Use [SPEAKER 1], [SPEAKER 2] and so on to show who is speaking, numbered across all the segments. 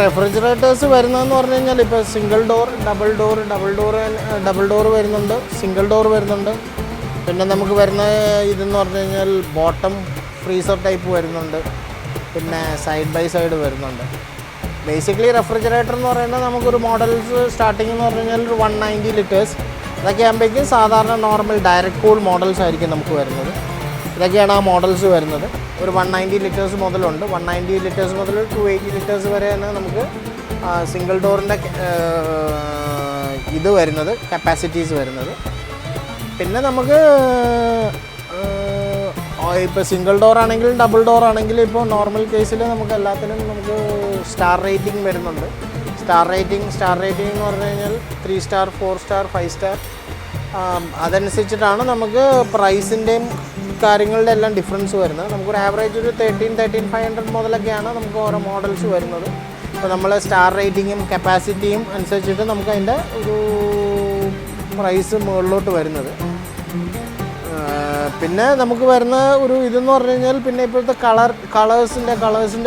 [SPEAKER 1] Refrigerators വരുന്നതെന്ന് പറഞ്ഞു കഴിഞ്ഞാൽ ഇപ്പോൾ സിംഗിൾ ഡോർ, ഡബിൾ ഡോർ വരുന്നുണ്ട്, സിംഗിൾ ഡോർ വരുന്നുണ്ട്. പിന്നെ നമുക്ക് വരുന്ന ഇതെന്ന് പറഞ്ഞു കഴിഞ്ഞാൽ ബോട്ടം ഫ്രീസർ ടൈപ്പ് വരുന്നുണ്ട്, പിന്നെ സൈഡ് ബൈ സൈഡ് വരുന്നുണ്ട്. ബേസിക്കലി റെഫ്രിജറേറ്റർ എന്ന് പറയുന്നത് നമുക്കൊരു മോഡൽസ് സ്റ്റാർട്ടിംഗ് എന്ന് പറഞ്ഞു കഴിഞ്ഞാൽ ഒരു 190 ലിറ്റേഴ്സ്. ഇതൊക്കെ ആകുമ്പോഴേക്കും സാധാരണ നോർമൽ ഡയറക്റ്റ് കൂൾ മോഡൽസ് ആയിരിക്കും നമുക്ക് വരുന്നത്. ഇതൊക്കെയാണ് ആ മോഡൽസ് വരുന്നത്. ഒരു 190 ലിറ്റേഴ്സ് മുതലുണ്ട്. 190 ലിറ്റേഴ്സ് മുതൽ 280 ലിറ്റേഴ്സ് വരെയാണ് നമുക്ക് സിംഗിൾ ഡോറിൻ്റെ ഇത് വരുന്നത്, കപ്പാസിറ്റീസ് വരുന്നത്. പിന്നെ നമുക്ക് ഇപ്പോൾ സിംഗിൾ ഡോർ ആണെങ്കിലും ഡബിൾ ഡോർ ആണെങ്കിലും ഇപ്പോൾ നോർമൽ കേസിൽ നമുക്ക് എല്ലാത്തിനും നമുക്ക് സ്റ്റാർ റേറ്റിംഗ് വരുന്നുണ്ട്. സ്റ്റാർ റേറ്റിംഗ് എന്ന് പറഞ്ഞു കഴിഞ്ഞാൽ 3 സ്റ്റാർ, 4 സ്റ്റാർ, 5 സ്റ്റാർ. അതനുസരിച്ചിട്ടാണ് നമുക്ക് പ്രൈസിൻ്റെയും കാര്യങ്ങളുടെ എല്ലാം ഡിഫറൻസ് വരുന്നത്. നമുക്കൊരു ആവറേജ് ഒരു 13,500 മുതലൊക്കെയാണ് നമുക്ക് ഓരോ മോഡൽസ് വരുന്നത്. അപ്പോൾ നമ്മൾ സ്റ്റാർ റേറ്റിങ്ങും കപ്പാസിറ്റിയും അനുസരിച്ചിട്ട് നമുക്ക് അതിൻ്റെ ഒരു പ്രൈസ് മുകളിലോട്ട് വരുന്നത്. പിന്നെ നമുക്ക് വരുന്ന ഒരു ഇതെന്ന് പറഞ്ഞു കഴിഞ്ഞാൽ പിന്നെ ഇപ്പോഴത്തെ കളേഴ്സിൻ്റെ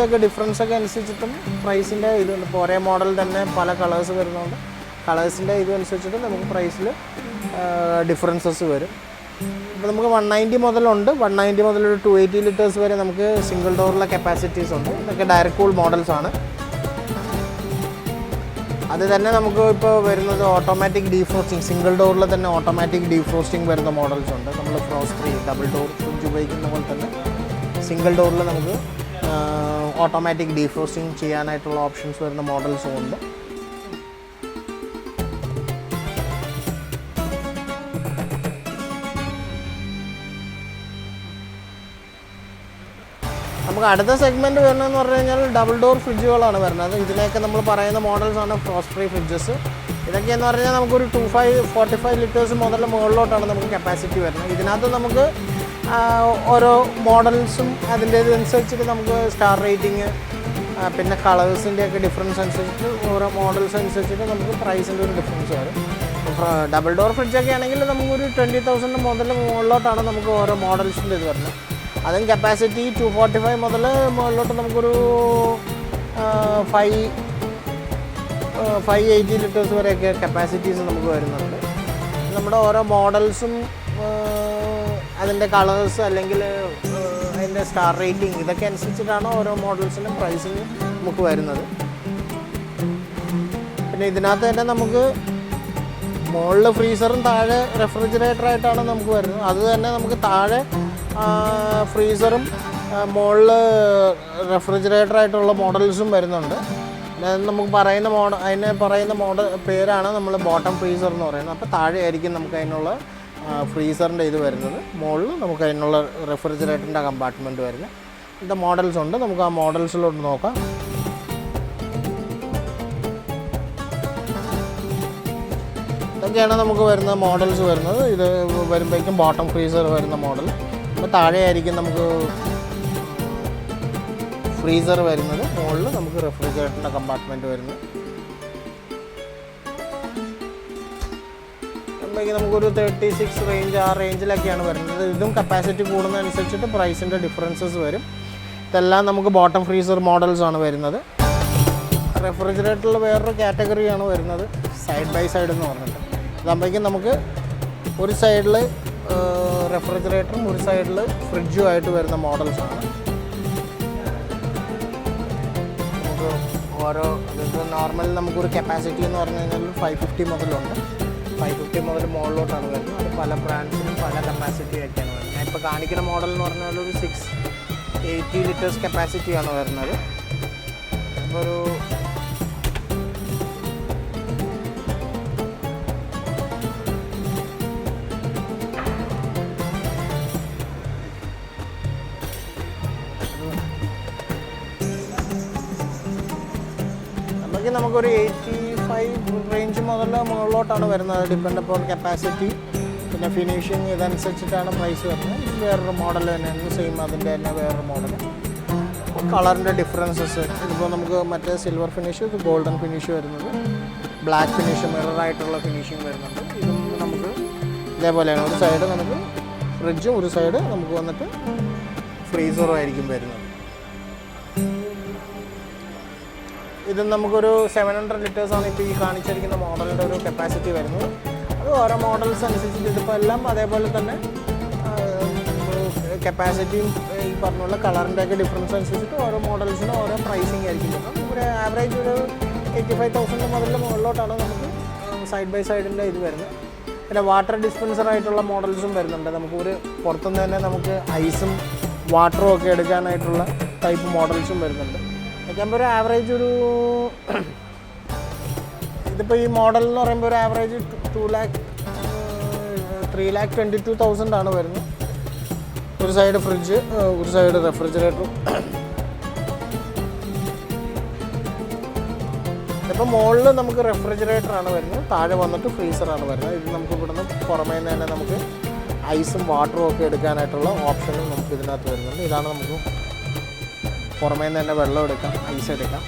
[SPEAKER 1] ഒക്കെ ഡിഫറൻസ് ഒക്കെ അനുസരിച്ചിട്ടും പ്രൈസിൻ്റെ ഇതുണ്ട്. ഇപ്പോൾ ഒരേ മോഡൽ തന്നെ പല കളേഴ്സ് വരുന്നതുകൊണ്ട് കളേഴ്സിൻ്റെ ഇതനുസരിച്ചിട്ട് നമുക്ക് പ്രൈസിൽ ഡിഫറൻസസ് വരും. ഇപ്പോൾ നമുക്ക് 190 മുതലുണ്ട്. 190 മുതൽ ഒരു 280 ലിറ്റേഴ്സ് വരെ നമുക്ക് സിംഗിൾ ഡോറിലെ കപ്പാസിറ്റീസ് ഉണ്ട്. ഇതൊക്കെ ഡയറക്റ്റ് കൂൾ മോഡൽസാണ്. അത് തന്നെ നമുക്ക് ഇപ്പോൾ വരുന്നത് ഓട്ടോമാറ്റിക് ഡീഫ്രോസ്റ്റിംഗ്, സിംഗിൾ ഡോറിൽ തന്നെ ഓട്ടോമാറ്റിക് ഡീഫ്രോസ്റ്റിംഗ് വരുന്ന മോഡൽസ് ഉണ്ട്. നമ്മൾ frost free double door fridge ഉപയോഗിക്കുന്ന പോലെ തന്നെ സിംഗിൾ ഡോറിൽ നമുക്ക് ഓട്ടോമാറ്റിക് ഡീഫ്രോസ്റ്റിംഗ് ചെയ്യാനായിട്ടുള്ള ഓപ്ഷൻസ് വരുന്ന മോഡൽസും ഉണ്ട്. നമുക്ക് അടുത്ത സെഗ്മെൻറ്റ് വരുന്നതെന്ന് പറഞ്ഞു കഴിഞ്ഞാൽ ഡബിൾ ഡോർ ഫ്രിഡ്ജുകളാണ് വരുന്നത്. ഇതിനൊക്കെ നമ്മൾ പറയുന്ന മോഡൽസാണ് ഫ്രോസ്റ്റ് ഫ്രീ ഫ്രിഡ്ജസ്. ഇതൊക്കെയെന്ന് പറഞ്ഞാൽ നമുക്കൊരു 45 ലിറ്റേഴ്സ് മുതൽ മുകളിലോട്ടാണ് നമുക്ക് കപ്പാസിറ്റി വരുന്നത്. ഇതിനകത്ത് നമുക്ക് ഓരോ മോഡൽസും അതിൻ്റെ ഇതനുസരിച്ചിട്ട് നമുക്ക് സ്റ്റാർ റേറ്റിംഗ് പിന്നെ കളേഴ്സിൻ്റെയൊക്കെ ഡിഫറൻസ് അനുസരിച്ചിട്ട് ഓരോ മോഡൽസ് അനുസരിച്ചിട്ട് നമുക്ക് പ്രൈസിൻ്റെ ഒരു ഡിഫറൻസ് വരും. ഡബിൾ ഡോർ ഫ്രിഡ്ജൊക്കെ ആണെങ്കിൽ നമുക്കൊരു 20,000 മുതൽ മുകളിലോട്ടാണ് നമുക്ക് ഓരോ മോഡൽസിൻ്റെ ഇത് വരുന്നത്. അതും കപ്പാസിറ്റി 245 മുതൽ മുകളിലോട്ട് നമുക്കൊരു 580 ലിറ്റേഴ്സ് വരെയൊക്കെ കപ്പാസിറ്റീസ് നമുക്ക് വരുന്നുണ്ട്. നമ്മുടെ ഓരോ മോഡൽസും അതിൻ്റെ കളേഴ്സ് അല്ലെങ്കിൽ അതിൻ്റെ സ്റ്റാർ റേറ്റിംഗ് ഇതൊക്കെ അനുസരിച്ചിട്ടാണ് ഓരോ മോഡൽസിനും പ്രൈസിങ് നമുക്ക് വരുന്നത്. പിന്നെ ഇതിനകത്ത് തന്നെ നമുക്ക് മുകളിൽ ഫ്രീസറും താഴെ റെഫ്രിജറേറ്ററായിട്ടാണ് നമുക്ക് വരുന്നത്. അത് തന്നെ നമുക്ക് താഴെ ഫ്രീസറും മുകളിൽ റെഫ്രിജറേറ്ററായിട്ടുള്ള മോഡൽസും വരുന്നുണ്ട്. നമുക്ക് പറയുന്ന മോഡൽ പേരാണ് നമ്മൾ ബോട്ടം ഫ്രീസർ എന്ന് പറയുന്നത്. അപ്പോൾ താഴെ ആയിരിക്കും നമുക്ക് അതിനുള്ള ഫ്രീസറിൻ്റെ ഇത് വരുന്നത്, മുകളിൽ നമുക്ക് അതിനുള്ള റെഫ്രിജറേറ്ററിൻ്റെ കമ്പാർട്ട്മെൻറ്റ് വരുന്നത്. ഇങ്ങനത്തെ മോഡൽസ് ഉണ്ട്. നമുക്ക് ആ മോഡൽസിലോട്ട് നോക്കാം. ഇതൊക്കെയാണ് നമുക്ക് വരുന്ന മോഡൽസ് വരുന്നത്. ഇത് വരുമ്പോഴേക്കും ബോട്ടം ഫ്രീസർ വരുന്ന മോഡൽ. അപ്പോൾ താഴെ ആയിരിക്കും നമുക്ക് ഫ്രീസർ വരുന്നത്, മുകളിൽ നമുക്ക് റെഫ്രിജറേറ്ററിൻ്റെ കമ്പാർട്ട്മെൻറ്റ് വരുന്നത്. അപ്പോഴേക്കും നമുക്കൊരു 36 റേഞ്ച് ആ റേഞ്ചിലൊക്കെയാണ് വരുന്നത്. ഇതും കപ്പാസിറ്റി കൂടുന്നതനുസരിച്ചിട്ട് പ്രൈസിൻ്റെ ഡിഫറൻസസ് വരും. ഇതെല്ലാം നമുക്ക് ബോട്ടം ഫ്രീസർ മോഡൽസാണ് വരുന്നത്. റെഫ്രിജറേറ്ററിൽ വേറൊരു കാറ്റഗറിയാണ് വരുന്നത്, സൈഡ് ബൈ സൈഡ് എന്ന് പറഞ്ഞിട്ട്. അതാകുമ്പോഴേക്കും നമുക്ക് ഒരു സൈഡിൽ റെഫ്രിജറേറ്ററും ഒരു സൈഡിൽ ഫ്രിഡ്ജും ആയിട്ട് വരുന്ന മോഡൽസാണ്. നമുക്ക് ഓരോ നോർമൽ നമുക്കൊരു കപ്പാസിറ്റി എന്ന് പറഞ്ഞു കഴിഞ്ഞാൽ 550 മുതലുണ്ട്. 550 മുതൽ മുകളിലോട്ടാണ് വരുന്നത്. അത് പല ബ്രാൻഡ്സിനും പല കപ്പാസിറ്റി ഒക്കെയാണ് വരുന്നത്. ഞാൻ ഇപ്പോൾ കാണിക്കുന്ന മോഡൽ എന്ന് പറഞ്ഞാൽ ഒരു 680 ലിറ്റേഴ്സ് കപ്പാസിറ്റിയാണ് വരുന്നത്. അപ്പോൾ ഒരു നമുക്കൊരു 85 റേഞ്ച് മുതൽ മുകളിലോട്ടാണ് വരുന്നത്. ഡിപ്പെൻഡ് അപ്പോൾ കപ്പാസിറ്റി പിന്നെ ഫിനിഷിങ് ഇതനുസരിച്ചിട്ടാണ് പ്രൈസ് വരുന്നത്. വേറൊരു മോഡൽ തന്നെയാണ്, സെയിം അതിൻ്റെ തന്നെ വേറൊരു മോഡൽ. കളറിൻ്റെ ഡിഫറൻസസ് ഇതിപ്പോൾ നമുക്ക് മറ്റേ സിൽവർ ഫിനിഷ്, ഇത് ഗോൾഡൻ ഫിനിഷ് വരുന്നത്, ബ്ലാക്ക് ഫിനിഷ് മിററായിട്ടുള്ള ഫിനിഷിങ് വരുന്നുണ്ട്. ഇതും നമുക്ക് ഇതേപോലെയാണ്. ഒരു സൈഡ് നമുക്ക് ഫ്രിഡ്ജും ഒരു സൈഡ് നമുക്ക് വന്നിട്ട് ഫ്രീസറും ആയിരിക്കും വരുന്നത്. ഇത് നമുക്കൊരു 700 ലിറ്റേഴ്സാണ് ഇപ്പോൾ ഈ കാണിച്ചിരിക്കുന്ന മോഡലിൻ്റെ ഒരു കപ്പാസിറ്റി വരുന്നത്. അത് ഓരോ മോഡൽസ് അനുസരിച്ചിട്ട് ഇതിപ്പോൾ എല്ലാം അതേപോലെ തന്നെ കപ്പാസിറ്റിയും ഈ പറഞ്ഞുള്ള കളറിൻ്റെയൊക്കെ ഡിഫറൻസ് അനുസരിച്ചിട്ട് ഓരോ മോഡൽസിനും ഓരോ പ്രൈസിങ് ആയിരിക്കും. ഒരു ആവറേജ് ഒരു 85,000 മുതൽ മുകളിലോട്ടാണ് നമുക്ക് സൈഡ് ബൈ സൈഡിൻ്റെ ഇത് വരുന്നത്. പിന്നെ വാട്ടർ ഡിസ്പെൻസർ ആയിട്ടുള്ള മോഡൽസും വരുന്നുണ്ട്. നമുക്ക് ഒരു പുറത്തുനിന്ന് തന്നെ നമുക്ക് ഐസും വാട്ടറും ഒക്കെ എടുക്കാനായിട്ടുള്ള ടൈപ്പ് മോഡൽസും വരുന്നുണ്ട്. അതൊക്കെ ഒരു ആവറേജ് ഒരു ഇതിപ്പോൾ ഈ മോഡൽ എന്ന് പറയുമ്പോൾ ഒരു ആവറേജ് 3,22,000 ആണ് വരുന്നത്. ഒരു സൈഡ് ഫ്രിഡ്ജ്, ഒരു സൈഡ് റെഫ്രിജറേറ്ററും. ഇപ്പോൾ മുകളിൽ നമുക്ക് റെഫ്രിജറേറ്ററാണ് വരുന്നത്, താഴെ വന്നിട്ട് ഫ്രീസറാണ് വരുന്നത്. ഇത് നമുക്ക് ഇവിടുന്ന് പുറമേ നിന്ന് തന്നെ നമുക്ക് ഐസും വാട്ടറും ഒക്കെ എടുക്കാനായിട്ടുള്ള ഓപ്ഷനും നമുക്ക് ഇതിനകത്ത് വരുന്നുണ്ട്. ഇതാണ് നമുക്ക് പുറമേ നിന്ന് തന്നെ വെള്ളം എടുക്കാം, ഐസ് എടുക്കാം.